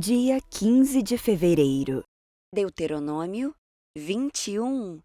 Dia 15 de fevereiro. Deuteronômio 21.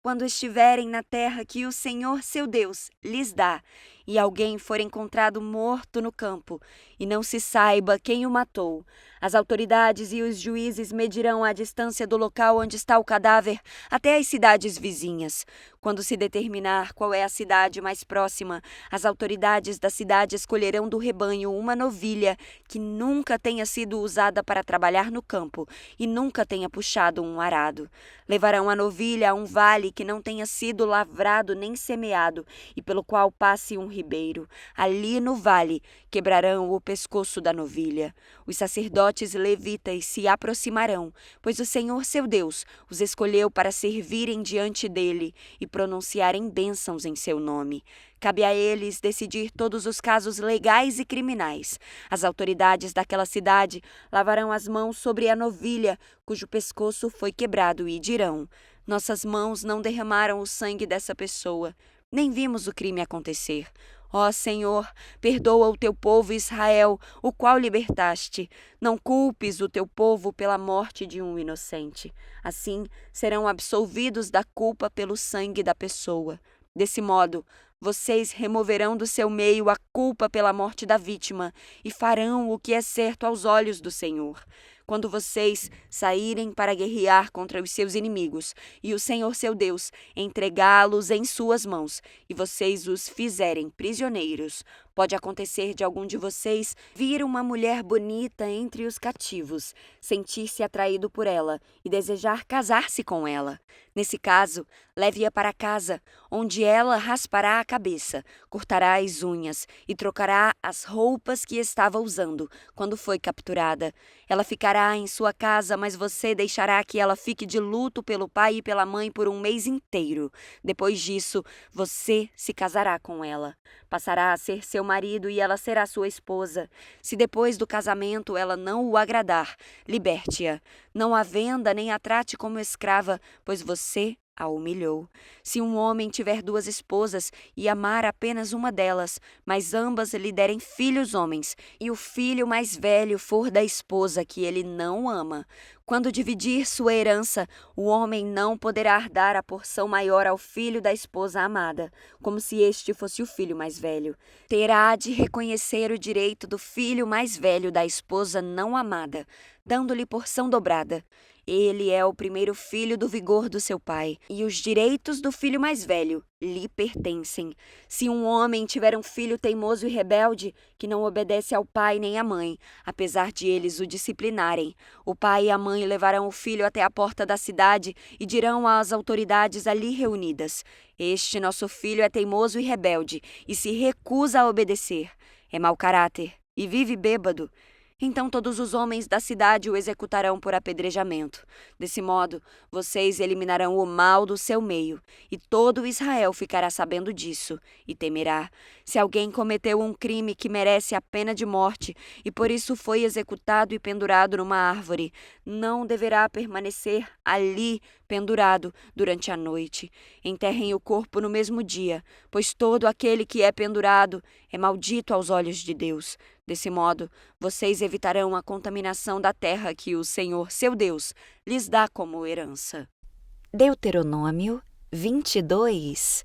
Quando estiverem na terra que o Senhor seu Deus lhes dá, e alguém for encontrado morto no campo, e não se saiba quem o matou, as autoridades e os juízes medirão a distância do local onde está o cadáver até as cidades vizinhas. Quando se determinar qual é a cidade mais próxima, as autoridades da cidade escolherão do rebanho uma novilha que nunca tenha sido usada para trabalhar no campo e nunca tenha puxado um arado. Levarão a novilha a um vale que não tenha sido lavrado nem semeado e pelo qual passe um ribeiro. Ali no vale quebrarão o pescoço da novilha. Os sacerdotes levitas se aproximarão, pois o Senhor seu Deus os escolheu para servirem diante dele e pronunciarem bênçãos em seu nome. Cabe a eles decidir todos os casos legais e criminais. As autoridades daquela cidade lavarão as mãos sobre a novilha, cujo pescoço foi quebrado, e dirão: nossas mãos não derramaram o sangue dessa pessoa, nem vimos o crime acontecer. Ó Senhor, perdoa o teu povo Israel, o qual libertaste. Não culpes o teu povo pela morte de um inocente. Assim serão absolvidos da culpa pelo sangue da pessoa. Desse modo, vocês removerão do seu meio a culpa pela morte da vítima e farão o que é certo aos olhos do Senhor. Quando vocês saírem para guerrear contra os seus inimigos e o Senhor seu Deus entregá-los em suas mãos e vocês os fizerem prisioneiros, pode acontecer de algum de vocês vir uma mulher bonita entre os cativos, sentir-se atraído por ela e desejar casar-se com ela. Nesse caso, leve-a para casa, onde ela raspará a cabeça, cortará as unhas e trocará as roupas que estava usando quando foi capturada. Ela ficará em sua casa, mas você deixará que ela fique de luto pelo pai e pela mãe por um mês inteiro. Depois disso, você se casará com ela. Passará a ser seu marido e ela será sua esposa. Se depois do casamento ela não o agradar, liberte-a. Não a venda nem a trate como escrava, pois você a humilhou. Se um homem tiver duas esposas e amar apenas uma delas, mas ambas lhe derem filhos homens, e o filho mais velho for da esposa que ele não ama, quando dividir sua herança, o homem não poderá dar a porção maior ao filho da esposa amada, como se este fosse o filho mais velho. Terá de reconhecer o direito do filho mais velho da esposa não amada, dando-lhe porção dobrada. Ele é o primeiro filho do vigor do seu pai, e os direitos do filho mais velho lhe pertencem. Se um homem tiver um filho teimoso e rebelde, que não obedece ao pai nem à mãe, apesar de eles o disciplinarem, o pai e a mãe levarão o filho até a porta da cidade e dirão às autoridades ali reunidas: este nosso filho é teimoso e rebelde, e se recusa a obedecer. É mau caráter e vive bêbado. Então todos os homens da cidade o executarão por apedrejamento. Desse modo, vocês eliminarão o mal do seu meio, e todo Israel ficará sabendo disso e temerá. Se alguém cometeu um crime que merece a pena de morte e por isso foi executado e pendurado numa árvore, não deverá permanecer ali pendurado durante a noite. Enterrem o corpo no mesmo dia, pois todo aquele que é pendurado é maldito aos olhos de Deus. Desse modo, vocês evitarão a contaminação da terra que o Senhor, seu Deus, lhes dá como herança. Deuteronômio 22.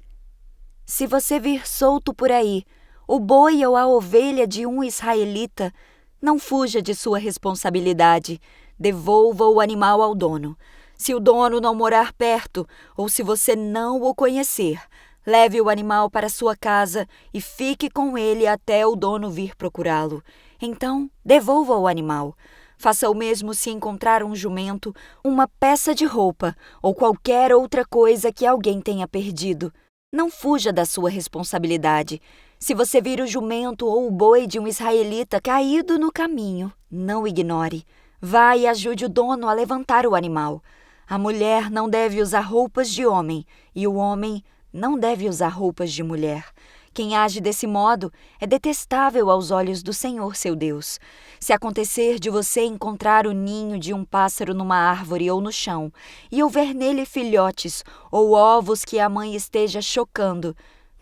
Se você vir solto por aí o boi ou a ovelha de um israelita, não fuja de sua responsabilidade. Devolva o animal ao dono. Se o dono não morar perto ou se você não o conhecer, leve o animal para sua casa e fique com ele até o dono vir procurá-lo. Então, devolva o animal. Faça o mesmo se encontrar um jumento, uma peça de roupa ou qualquer outra coisa que alguém tenha perdido. Não fuja da sua responsabilidade. Se você vir o jumento ou o boi de um israelita caído no caminho, não o ignore. Vá e ajude o dono a levantar o animal. A mulher não deve usar roupas de homem e o homem não deve usar roupas de mulher. Quem age desse modo é detestável aos olhos do Senhor seu Deus. Se acontecer de você encontrar o ninho de um pássaro numa árvore ou no chão, e houver nele filhotes ou ovos que a mãe esteja chocando,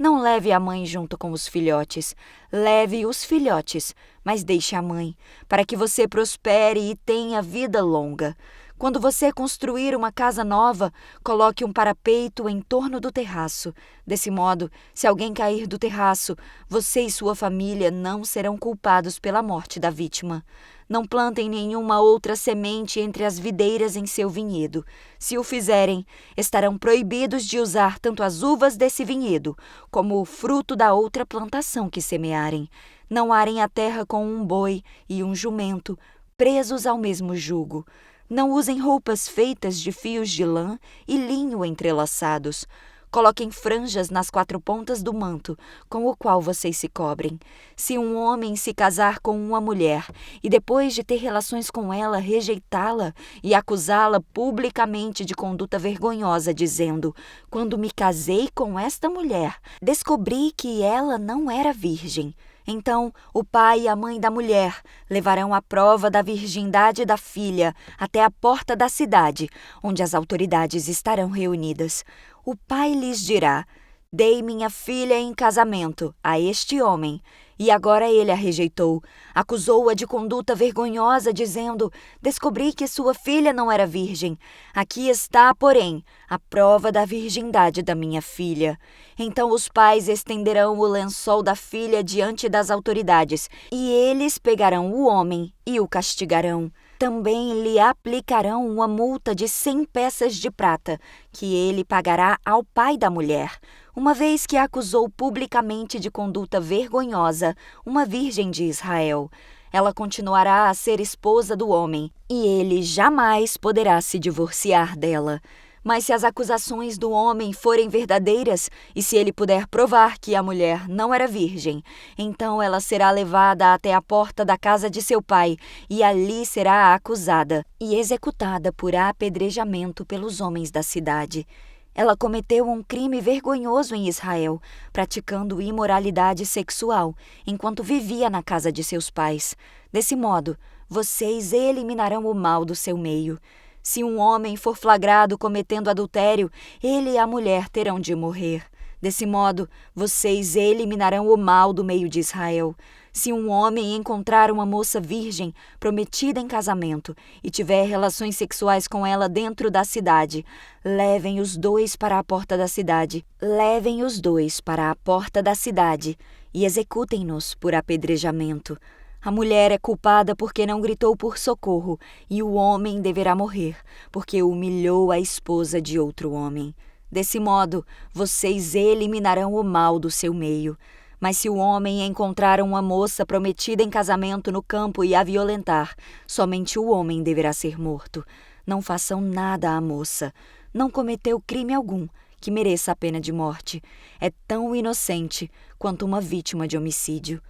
Não leve a mãe junto com os filhotes. Leve os filhotes, mas deixe a mãe, para que você prospere e tenha vida longa. Quando você construir uma casa nova, coloque um parapeito em torno do terraço. Desse modo, se alguém cair do terraço, você e sua família não serão culpados pela morte da vítima. Não plantem nenhuma outra semente entre as videiras em seu vinhedo. Se o fizerem, estarão proibidos de usar tanto as uvas desse vinhedo, como o fruto da outra plantação que semearem. Não arem a terra com um boi e um jumento, presos ao mesmo jugo. Não usem roupas feitas de fios de lã e linho entrelaçados. Coloquem franjas nas 4 pontas do manto, com o qual vocês se cobrem. Se um homem se casar com uma mulher e depois de ter relações com ela rejeitá-la e acusá-la publicamente de conduta vergonhosa, dizendo: "Quando me casei com esta mulher, descobri que ela não era virgem", então o pai e a mãe da mulher levarão a prova da virgindade da filha até a porta da cidade, onde as autoridades estarão reunidas. O pai lhes dirá: "Dei minha filha em casamento a este homem", e agora ele a rejeitou. Acusou-a de conduta vergonhosa, dizendo: "Descobri que sua filha não era virgem. Aqui está, porém, a prova da virgindade da minha filha." Então os pais estenderão o lençol da filha diante das autoridades, e eles pegarão o homem e o castigarão. Também lhe aplicarão uma multa de 100 peças de prata, que ele pagará ao pai da mulher, uma vez que acusou publicamente de conduta vergonhosa uma virgem de Israel. Ela continuará a ser esposa do homem, e ele jamais poderá se divorciar dela. Mas se as acusações do homem forem verdadeiras, e se ele puder provar que a mulher não era virgem, então ela será levada até a porta da casa de seu pai, e ali será acusada e executada por apedrejamento pelos homens da cidade. Ela cometeu um crime vergonhoso em Israel, praticando imoralidade sexual, enquanto vivia na casa de seus pais. Desse modo, vocês eliminarão o mal do seu meio. Se um homem for flagrado cometendo adultério, ele e a mulher terão de morrer. Desse modo, vocês eliminarão o mal do meio de Israel. Se um homem encontrar uma moça virgem, prometida em casamento, e tiver relações sexuais com ela dentro da cidade, levem os dois para a porta da cidade. Levem os dois para a porta da cidade e executem-nos por apedrejamento. A mulher é culpada porque não gritou por socorro, e o homem deverá morrer, porque humilhou a esposa de outro homem. Desse modo, vocês eliminarão o mal do seu meio. Mas se o homem encontrar uma moça prometida em casamento no campo e a violentar, somente o homem deverá ser morto. Não façam nada à moça. Não cometeu crime algum que mereça a pena de morte. É tão inocente quanto uma vítima de homicídio.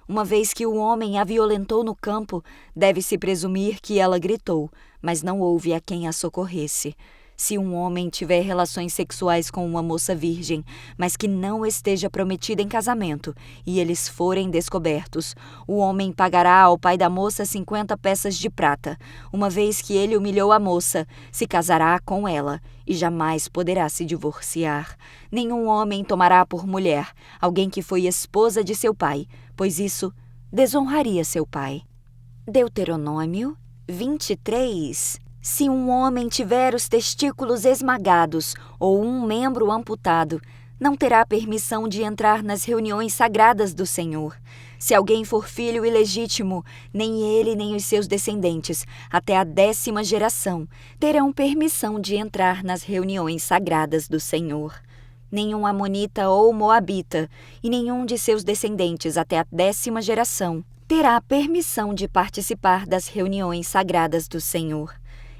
Uma vez que o homem a violentou no campo, deve-se presumir que ela gritou, mas não houve a quem a socorresse. Se um homem tiver relações sexuais com uma moça virgem, mas que não esteja prometida em casamento, e eles forem descobertos, o homem pagará ao pai da moça 50 peças de prata. Uma vez que ele humilhou a moça, se casará com ela e jamais poderá se divorciar. Nenhum homem tomará por mulher alguém que foi esposa de seu pai, pois isso desonraria seu pai. Deuteronômio 23. Se um homem tiver os testículos esmagados ou um membro amputado, não terá permissão de entrar nas reuniões sagradas do Senhor. Se alguém for filho ilegítimo, nem ele nem os seus descendentes, até a 10ª geração, terão permissão de entrar nas reuniões sagradas do Senhor. Nenhum amonita ou moabita, e nenhum de seus descendentes até a 10ª geração, terá permissão de participar das reuniões sagradas do Senhor.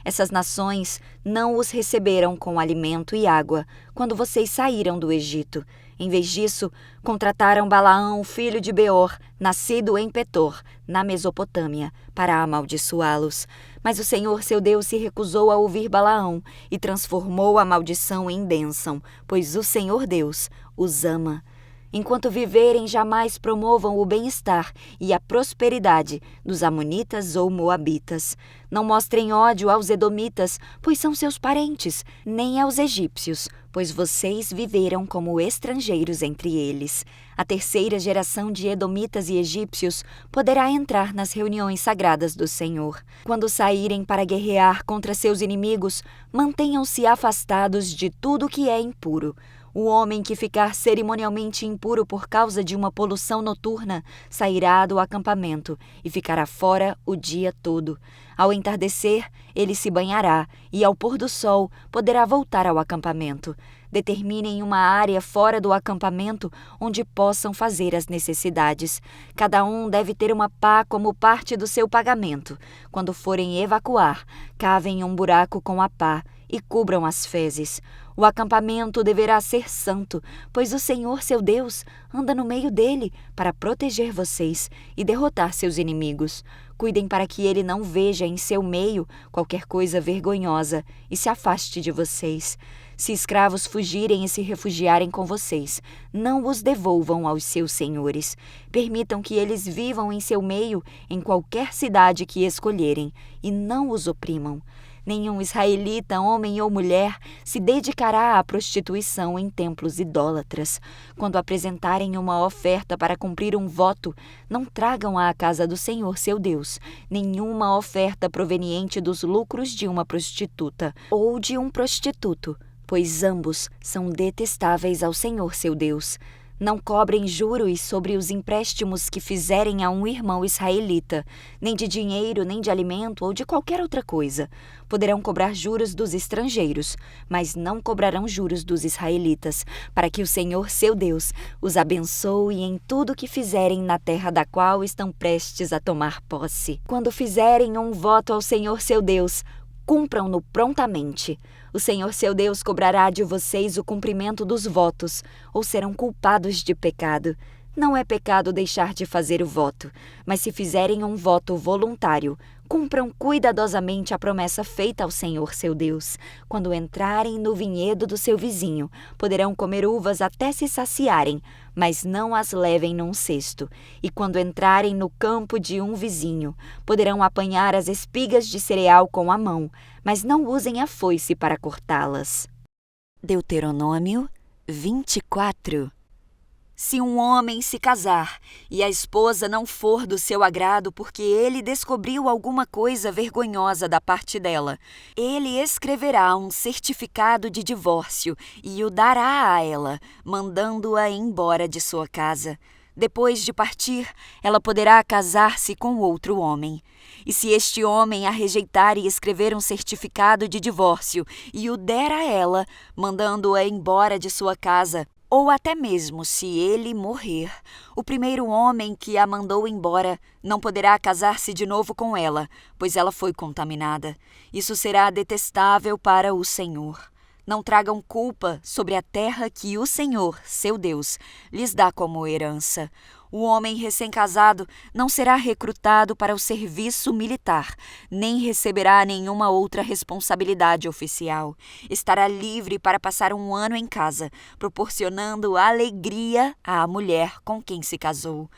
Essas nações não os receberam com alimento e água quando vocês saíram do Egito. Em vez disso, contrataram Balaão, filho de Beor, nascido em Petor, na Mesopotâmia, para amaldiçoá-los. Mas o Senhor seu Deus se recusou a ouvir Balaão e transformou a maldição em bênção, pois o Senhor Deus os ama. Enquanto viverem, jamais promovam o bem-estar e a prosperidade dos amonitas ou moabitas. Não mostrem ódio aos edomitas, pois são seus parentes, nem aos egípcios, pois vocês viveram como estrangeiros entre eles. A terceira geração de edomitas e egípcios poderá entrar nas reuniões sagradas do Senhor. Quando saírem para guerrear contra seus inimigos, mantenham-se afastados de tudo que é impuro. O homem que ficar cerimonialmente impuro por causa de uma poluição noturna sairá do acampamento e ficará fora o dia todo. Ao entardecer, ele se banhará e, ao pôr do sol, poderá voltar ao acampamento. Determinem uma área fora do acampamento onde possam fazer as necessidades. Cada um deve ter uma pá como parte do seu pagamento. Quando forem evacuar, cavem um buraco com a pá e cubram as fezes. O acampamento deverá ser santo, pois o Senhor, seu Deus, anda no meio dele para proteger vocês e derrotar seus inimigos. Cuidem para que ele não veja em seu meio qualquer coisa vergonhosa e se afaste de vocês. Se escravos fugirem e se refugiarem com vocês, não os devolvam aos seus senhores. Permitam que eles vivam em seu meio em qualquer cidade que escolherem e não os oprimam. Nenhum israelita, homem ou mulher, se dedicará à prostituição em templos idólatras. Quando apresentarem uma oferta para cumprir um voto, não tragam à casa do Senhor seu Deus nenhuma oferta proveniente dos lucros de uma prostituta ou de um prostituto, pois ambos são detestáveis ao Senhor seu Deus. Não cobrem juros sobre os empréstimos que fizerem a um irmão israelita, nem de dinheiro, nem de alimento ou de qualquer outra coisa. Poderão cobrar juros dos estrangeiros, mas não cobrarão juros dos israelitas, para que o Senhor, seu Deus, os abençoe em tudo que fizerem na terra da qual estão prestes a tomar posse. Quando fizerem um voto ao Senhor, seu Deus, cumpram-no prontamente. O Senhor seu Deus cobrará de vocês o cumprimento dos votos, ou serão culpados de pecado. Não é pecado deixar de fazer o voto, mas se fizerem um voto voluntário, cumpram cuidadosamente a promessa feita ao Senhor seu Deus. Quando entrarem no vinhedo do seu vizinho, poderão comer uvas até se saciarem, mas não as levem num cesto. E quando entrarem no campo de um vizinho, poderão apanhar as espigas de cereal com a mão, mas não usem a foice para cortá-las. Deuteronômio 24. Se um homem se casar e a esposa não for do seu agrado porque ele descobriu alguma coisa vergonhosa da parte dela, ele escreverá um certificado de divórcio e o dará a ela, mandando-a embora de sua casa. Depois de partir, ela poderá casar-se com outro homem. E se este homem a rejeitar e escrever um certificado de divórcio e o der a ela, mandando-a embora de sua casa, ou até mesmo se ele morrer, o primeiro homem que a mandou embora não poderá casar-se de novo com ela, pois ela foi contaminada. Isso será detestável para o Senhor. Não tragam culpa sobre a terra que o Senhor, seu Deus, lhes dá como herança. O homem recém-casado não será recrutado para o serviço militar, nem receberá nenhuma outra responsabilidade oficial. Estará livre para passar um ano em casa, proporcionando alegria à mulher com quem se casou.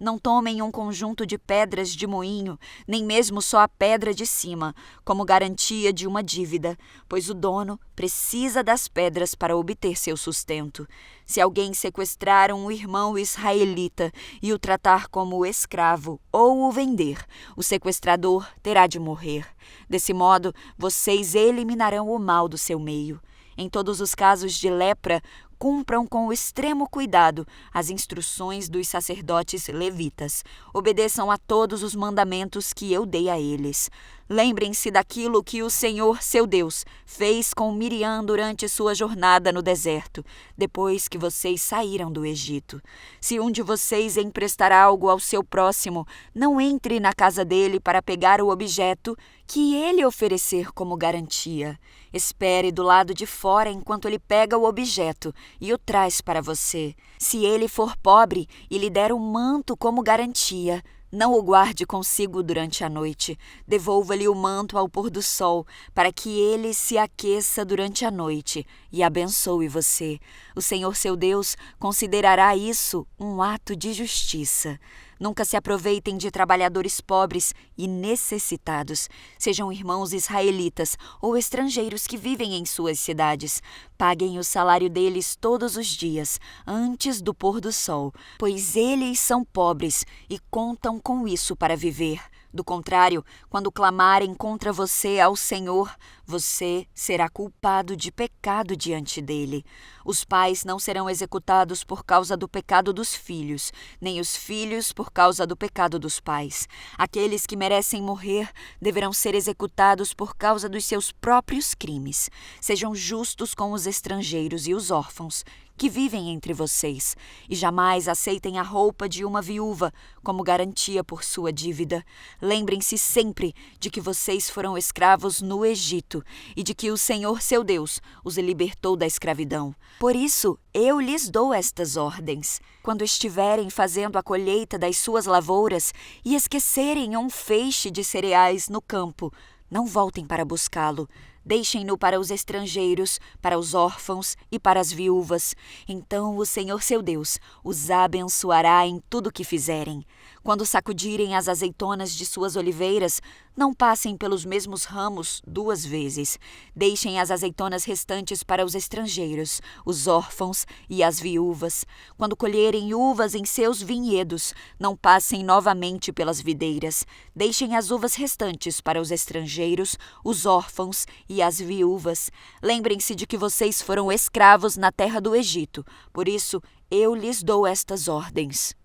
Não tomem um conjunto de pedras de moinho, nem mesmo só a pedra de cima, como garantia de uma dívida, pois o dono precisa das pedras para obter seu sustento. Se alguém sequestrar um irmão israelita e o tratar como escravo ou o vender, o sequestrador terá de morrer. Desse modo, vocês eliminarão o mal do seu meio. Em todos os casos de lepra, cumpram com extremo cuidado as instruções dos sacerdotes levitas. Obedeçam a todos os mandamentos que eu dei a eles. Lembrem-se daquilo que o Senhor, seu Deus, fez com Miriam durante sua jornada no deserto, depois que vocês saíram do Egito. Se um de vocês emprestar algo ao seu próximo, não entre na casa dele para pegar o objeto que ele oferecer como garantia. Espere do lado de fora enquanto ele pega o objeto e o traz para você. Se ele for pobre e lhe der um manto como garantia, Não o guarde consigo durante a noite. Devolva-lhe o manto ao pôr do sol, para que ele se aqueça durante a noite e abençoe você. O Senhor seu Deus considerará isso um ato de justiça. Nunca se aproveitem de trabalhadores pobres e necessitados, sejam irmãos israelitas ou estrangeiros que vivem em suas cidades. Paguem o salário deles todos os dias, antes do pôr do sol, pois eles são pobres e contam com isso para viver. Do contrário, quando clamarem contra você ao Senhor, você será culpado de pecado diante dele. Os pais não serão executados por causa do pecado dos filhos, nem os filhos por causa do pecado dos pais. Aqueles que merecem morrer deverão ser executados por causa dos seus próprios crimes. Sejam justos com os estrangeiros e os órfãos que vivem entre vocês, e jamais aceitem a roupa de uma viúva como garantia por sua dívida. Lembrem-se sempre de que vocês foram escravos no Egito e de que o Senhor seu Deus os libertou da escravidão. Por isso, eu lhes dou estas ordens. Quando estiverem fazendo a colheita das suas lavouras e esquecerem um feixe de cereais no campo, não voltem para buscá-lo. Deixem-no para os estrangeiros, para os órfãos e para as viúvas. Então o Senhor seu Deus os abençoará em tudo o que fizerem. Quando sacudirem as azeitonas de suas oliveiras, não passem pelos mesmos ramos 2 vezes. Deixem as azeitonas restantes para os estrangeiros, os órfãos e as viúvas. Quando colherem uvas em seus vinhedos, não passem novamente pelas videiras. Deixem as uvas restantes para os estrangeiros, os órfãos e as viúvas. Lembrem-se de que vocês foram escravos na terra do Egito. Por isso, eu lhes dou estas ordens.